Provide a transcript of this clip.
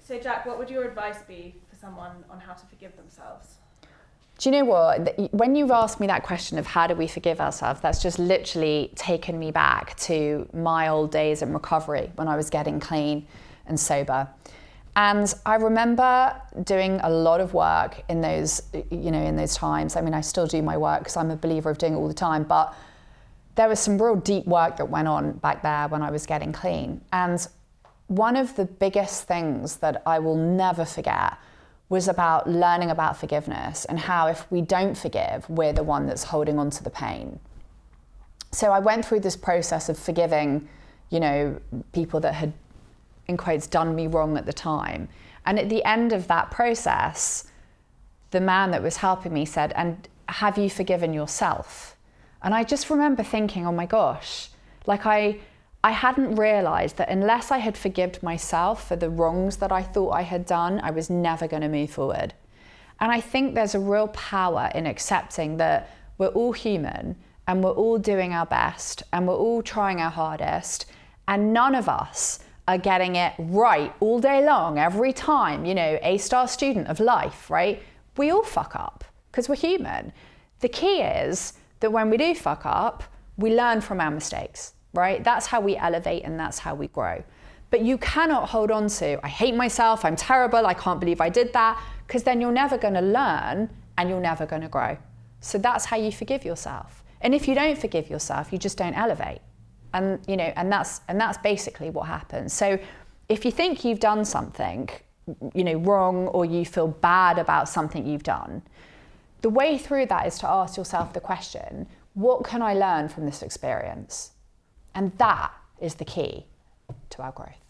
So Jack, what would your advice be for someone on how to forgive themselves? Do you know what? When you've asked me that question of how do we forgive ourselves, that's just literally taken me back to my old days in recovery when I was getting clean and sober. And I remember doing a lot of work in those, in those times. I mean, I still do my work because I'm a believer of doing it all the time, but there was some real deep work that went on back there when I was getting clean. And one of the biggest things that I will never forget was about learning about forgiveness and how if we don't forgive, we're the one that's holding on to the pain. So I went through this process of forgiving, people that had, in quotes, done me wrong at the time. And at the end of that process, the man that was helping me said, "And have you forgiven yourself?" And I just remember thinking, oh my gosh, like I hadn't realized that unless I had forgiven myself for the wrongs that I thought I had done, I was never going to move forward. And I think there's a real power in accepting that we're all human and we're all doing our best and we're all trying our hardest, and none of us are getting it right all day long, every time, A-star student of life, right? We all fuck up because we're human. The key is that when we do fuck up, we learn from our mistakes, right? That's how we elevate and that's how we grow. But you cannot hold on to, I hate myself, I'm terrible, I can't believe I did that, because then you're never going to learn and you're never going to grow. So that's how you forgive yourself. And if you don't forgive yourself, you just don't elevate. And and that's basically what happens. So if you think you've done something, wrong, or you feel bad about something you've done, the way through that is to ask yourself the question, what can I learn from this experience? And that is the key to our growth.